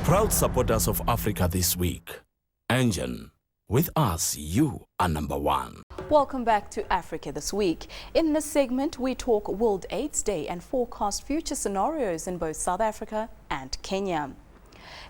Proud supporters of Africa this week. Engine, with us, you are number one. Welcome back to Africa This Week. In this segment, we talk World AIDS Day and forecast future scenarios in both South Africa and Kenya.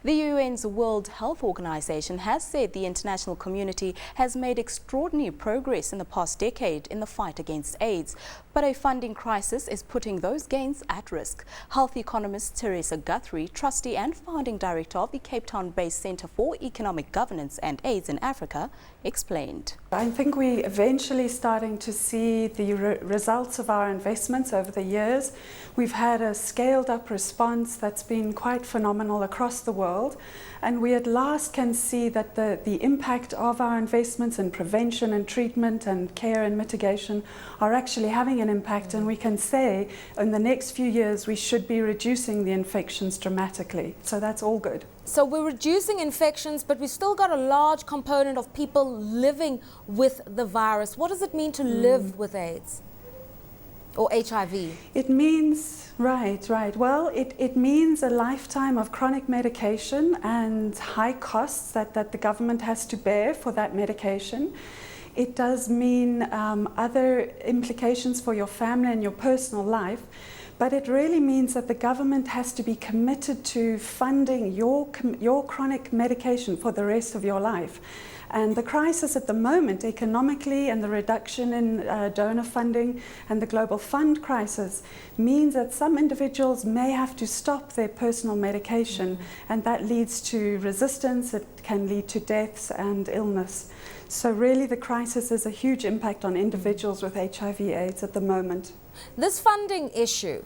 The UN's World Health Organization has said the international community has made extraordinary progress in the past decade in the fight against AIDS, but a funding crisis is putting those gains at risk. Health economist Teresa Guthrie, trustee and founding director of the Cape Town-based Centre for Economic Governance and AIDS in Africa, explained. I think we're eventually starting to see the results of our investments over the years. We've had a scaled-up response that's been quite phenomenal across the world, and we at last can see that the impact of our investments in prevention and treatment and care and mitigation are actually having an impact, and we can say in the next few years we should be reducing the infections dramatically. So that's all good. So we're reducing infections, but we've still got a large component of people living with the virus. What does it mean to live with AIDS or HIV? It means, right. Well, it means a lifetime of chronic medication and high costs that the government has to bear for that medication. It does mean other implications for your family and your personal life. But it really means that the government has to be committed to funding your chronic medication for the rest of your life. And the crisis at the moment, economically, and the reduction in donor funding and the global fund crisis means that some individuals may have to stop their personal medication, and that leads to resistance, it can lead to deaths and illness. So really the crisis has a huge impact on individuals with HIV/AIDS at the moment. This funding issue,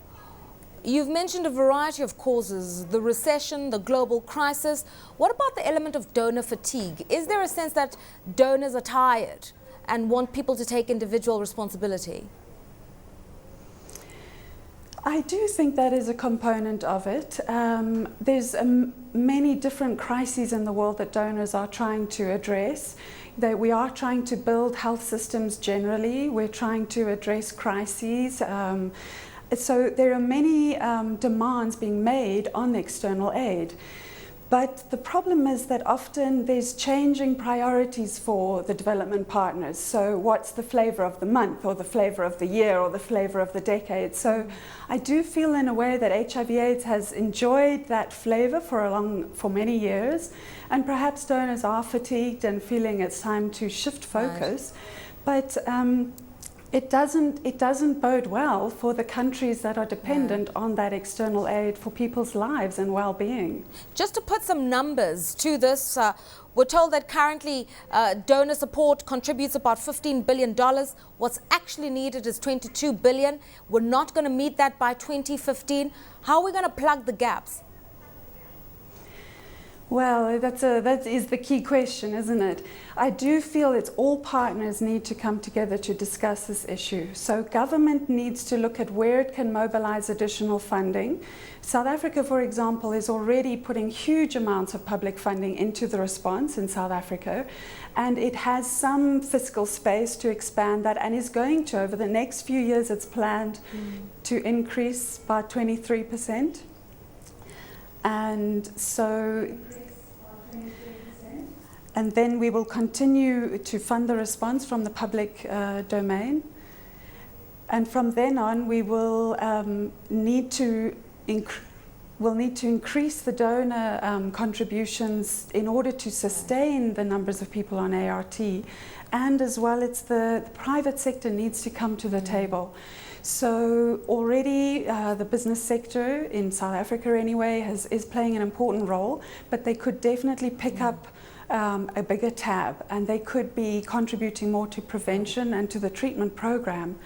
you've mentioned a variety of causes, the recession, the global crisis. What about the element of donor fatigue? Is there a sense that donors are tired and want people to take individual responsibility? I do think that is a component of it. There's many different crises in the world that donors are trying to address. We are trying to build health systems generally. We're trying to address crises. So there are many demands being made on external aid. But the problem is that often there's changing priorities for the development partners. So what's the flavor of the month, or the flavor of the year, or the flavor of the decade? So I do feel in a way that HIV/AIDS has enjoyed that flavor for many years, and perhaps donors are fatigued and feeling it's time to shift focus. Right. But it doesn't bode well for the countries that are dependent on that external aid for people's lives and well-being. Just to put some numbers to this, we're told that currently donor support contributes about $15 billion. What's actually needed is $22 billion. We're not going to meet that by 2015. How are we going to plug the gaps? Well, that is the key question, isn't it? I do feel it's all partners need to come together to discuss this issue. So government needs to look at where it can mobilize additional funding. South Africa, for example, is already putting huge amounts of public funding into the response in South Africa, and it has some fiscal space to expand that, and is going to, over the next few years, it's planned to increase by 23%. And so, and then we will continue to fund the response from the public domain. And from then on, we will need to increase the donor contributions in order to sustain the numbers of people on ART. And as well, it's the private sector needs to come to the table. So already the business sector in South Africa anyway is playing an important role, but they could definitely pick up a bigger tab, and they could be contributing more to prevention and to the treatment program.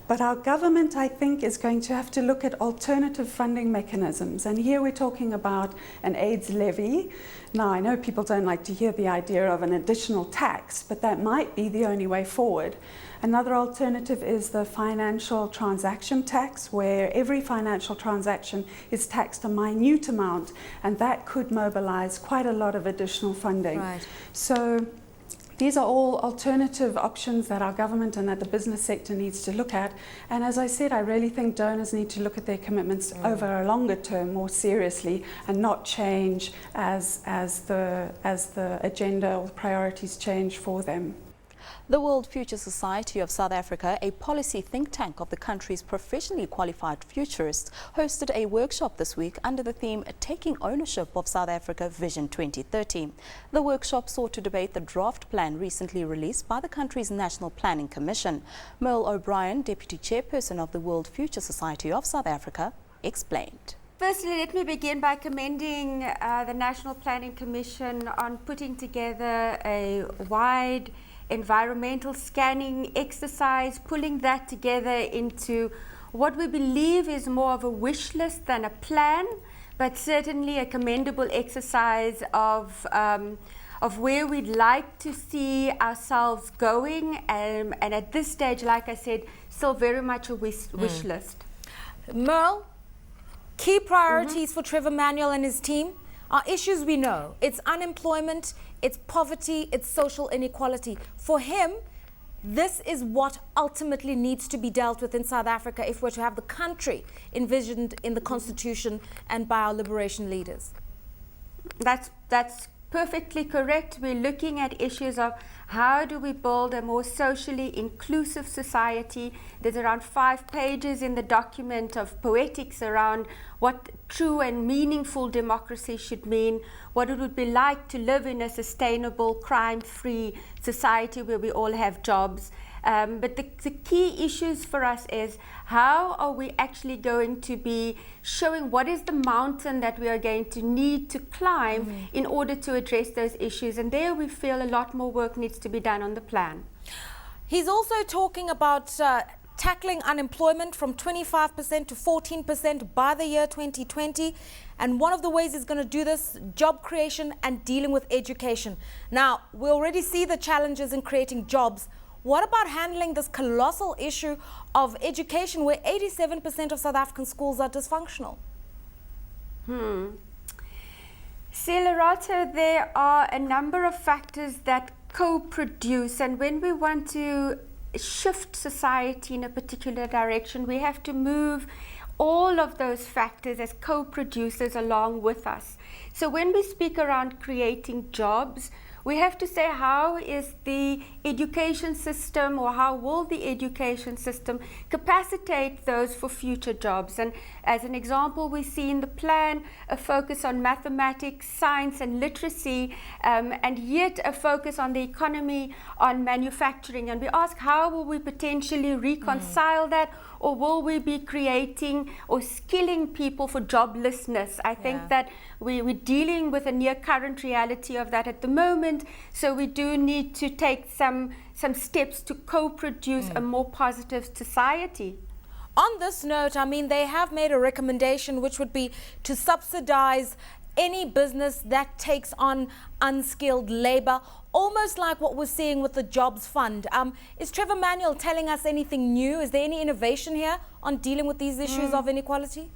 But our government, I think, is going to have to look at alternative funding mechanisms. And here we're talking about an AIDS levy. Now, I know people don't like to hear the idea of an additional tax, but that might be the only way forward. Another alternative is the financial transaction tax, where every financial transaction is taxed a minute amount, and that could mobilize quite a lot of additional funding. Right. So These are all alternative options that our government and that the business sector needs to look at. And as I said, I really think donors need to look at their commitments over a longer term more seriously and not change as the agenda or priorities change for them. The World Future Society of South Africa, a policy think tank of the country's professionally qualified futurists, hosted a workshop this week under the theme Taking Ownership of South Africa Vision 2030. The workshop sought to debate the draft plan recently released by the country's National Planning Commission. Merle O'Brien, Deputy Chairperson of the World Future Society of South Africa, explained. Firstly, let me begin by commending the National Planning Commission on putting together a wide environmental scanning exercise, pulling that together into what we believe is more of a wish list than a plan, but certainly a commendable exercise of where we'd like to see ourselves going, and at this stage, like I said, still very much a wish list. Merle, key priorities for Trevor Manuel and his team are issues we know. It's unemployment, it's poverty, it's social inequality. For him, this is what ultimately needs to be dealt with in South Africa if we're to have the country envisioned in the Constitution and by our liberation leaders. That's perfectly correct. We're looking at issues of how do we build a more socially inclusive society. There's around 5 pages in the document of poetics around what true and meaningful democracy should mean, what it would be like to live in a sustainable, crime-free society where we all have jobs. But the key issues for us is how are we actually going to be showing what is the mountain that we are going to need to climb in order to address those issues. And there we feel a lot more work needs to be done on the plan. He's also talking about tackling unemployment from 25% to 14% by the year 2020. And one of the ways he's going to do this, job creation and dealing with education. Now, we already see the challenges in creating jobs. What about handling this colossal issue of education where 87% of South African schools are dysfunctional? Celerato, there are a number of factors that co-produce, and when we want to shift society in a particular direction, we have to move all of those factors as co-producers along with us. So when we speak around creating jobs, we have to say how is the education system, or how will the education system capacitate those for future jobs. And as an example, we see in the plan a focus on mathematics, science and literacy, and yet a focus on the economy, on manufacturing. And we ask, how will we potentially reconcile that, or will we be creating or skilling people for joblessness? I think that we're dealing with a near current reality of that at the moment, so we do need to take some steps to co-produce a more positive society. On this note, I mean, they have made a recommendation which would be to subsidize any business that takes on unskilled labor, almost like what we're seeing with the Jobs Fund. Is Trevor Manuel telling us anything new? Is there any innovation here on dealing with these issues of inequality?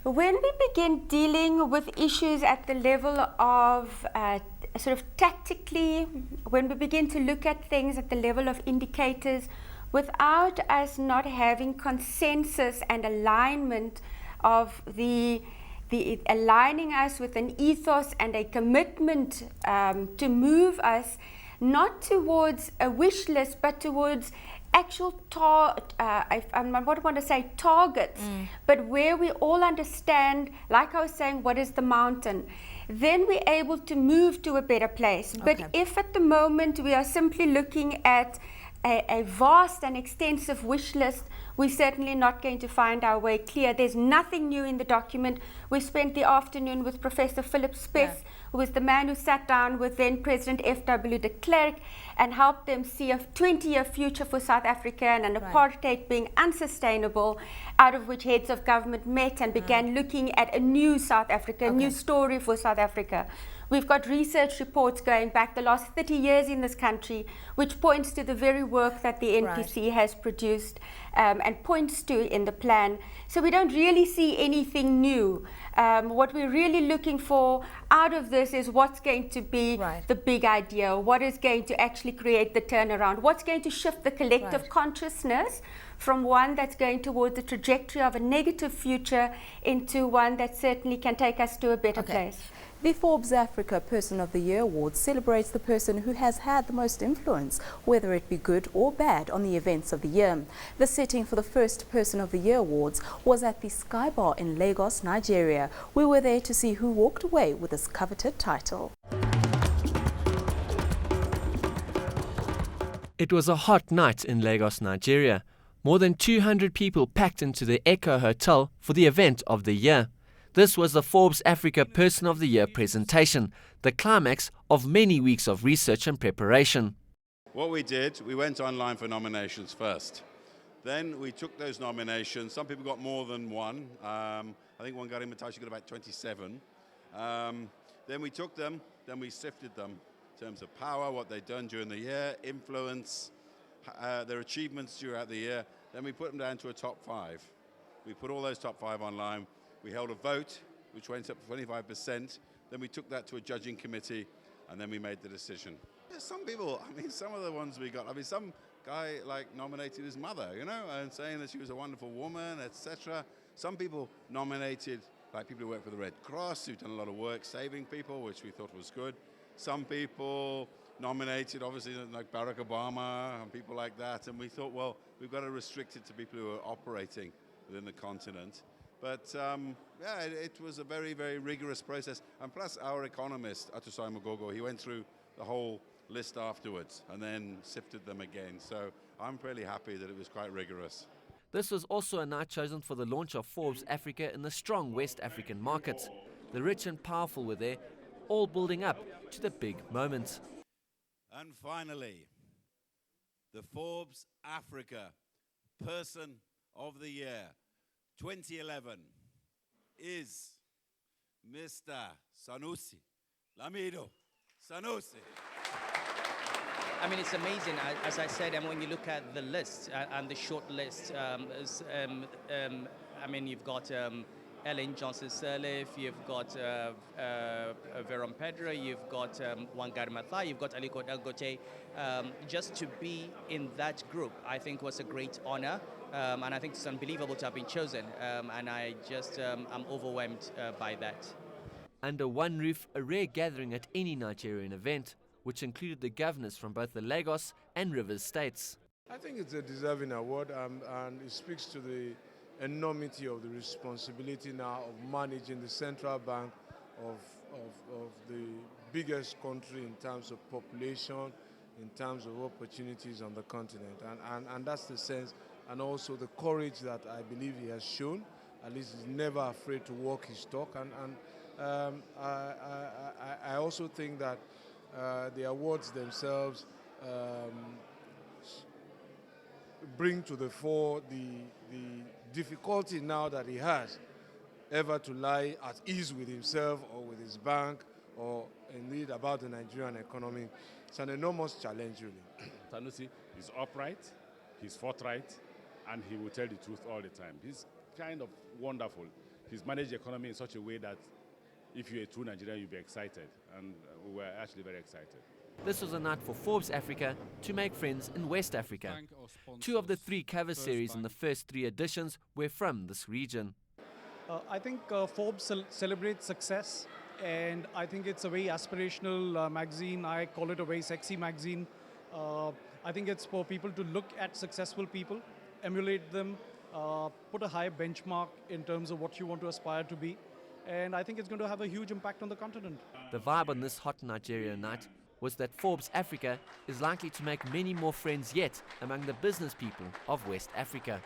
When we begin dealing with issues at the level of sort of tactically, when we begin to look at things at the level of indicators, without us not having consensus and alignment of the aligning us with an ethos and a commitment to move us not towards a wish list, but towards actual I don't want to say targets, but where we all understand, like I was saying, what is the mountain, then we're able to move to a better place. But if at the moment we are simply looking at a vast and extensive wish list, we're certainly not going to find our way clear. There's nothing new in the document. We spent the afternoon with Professor Philip Speth, who was the man who sat down with then President F.W. de Klerk and helped them see a 20-year future for South Africa and an apartheid being unsustainable, out of which heads of government met and began looking at a new South Africa, a new story for South Africa. We've got research reports going back the last 30 years in this country, which points to the very work that the NPC has produced and points to in the plan. So we don't really see anything new. What we're really looking for out of this is what's going to be the big idea, what is going to actually create the turnaround, what's going to shift the collective consciousness from one that's going towards the trajectory of a negative future into one that certainly can take us to a better place. The Forbes Africa Person of the Year Award celebrates the person who has had the most influence, whether it be good or bad, on the events of the year. The setting for the first Person of the Year Awards was at the Sky Bar in Lagos, Nigeria. We were there to see who walked away with this coveted title. It was a hot night in Lagos, Nigeria. More than 200 people packed into the Echo Hotel for the event of the year. This was the Forbes Africa Person of the Year presentation, the climax of many weeks of research and preparation. What we did, we went online for nominations first. Then we took those nominations. Some people got more than one. I think one guy in Matashi got about 27. Then we took them, then we sifted them in terms of power, what they'd done during the year, influence, their achievements throughout the year. Then we put them down to a top 5. We put all those top 5 online. We held a vote, which went up to 25%. Then we took that to a judging committee, and then we made the decision. Some people, I mean, some of the ones we got, I mean, some guy like nominated his mother, you know, and saying that she was a wonderful woman, etc. Some people nominated, like people who work for the Red Cross, who've done a lot of work saving people, which we thought was good. Some people nominated, obviously, like Barack Obama and people like that, and we thought, well, we've got to restrict it to people who are operating within the continent. But yeah, it was a very, very rigorous process. And plus our economist, Atusai Magogo, he went through the whole list afterwards and then sifted them again. So I'm really happy that it was quite rigorous. This was also a night chosen for the launch of Forbes Africa in the strong West African markets. The rich and powerful were there, all building up to the big moment. And finally, the Forbes Africa Person of the Year 2011 is Mr. Sanusi Lamido Sanusi. I mean, it's amazing, as I said, and when you look at the list and the short list, I mean, you've got Ellen Johnson-Sirleaf, you've got Veron Pedro, you've got Wangari Maathai, you've got Aliko Dangote. Just to be in that group, I think was a great honor, and I think it's unbelievable to have been chosen, and I just am overwhelmed by that. Under one roof, a rare gathering at any Nigerian event, which included the governors from both the Lagos and Rivers states. I think it's a deserving award, and it speaks to the enormity of the responsibility now of managing the central bank of the biggest country in terms of population, in terms of opportunities on the continent. And that's the sense, and also the courage that I believe he has shown. At least he's never afraid to walk his talk. I also think that the awards themselves bring to the fore the difficulty now that he has ever to lie at ease with himself or with his bank or indeed about the Nigerian economy. It's an enormous challenge, really. Sanusi is upright, he's forthright, and he will tell the truth all the time. He's kind of wonderful. He's managed the economy in such a way that if you're a true Nigerian, you'll be excited, and we were actually very excited. This was a night for Forbes Africa to make friends in West Africa. 2 of the 3 cover series in the first 3 editions were from this region. I think Forbes celebrates success, and I think it's a very aspirational magazine. I call it a very sexy magazine. I think it's for people to look at successful people, emulate them, put a high benchmark in terms of what you want to aspire to be. And I think it's going to have a huge impact on the continent. The vibe on this hot Nigeria night was that Forbes Africa is likely to make many more friends yet among the business people of West Africa.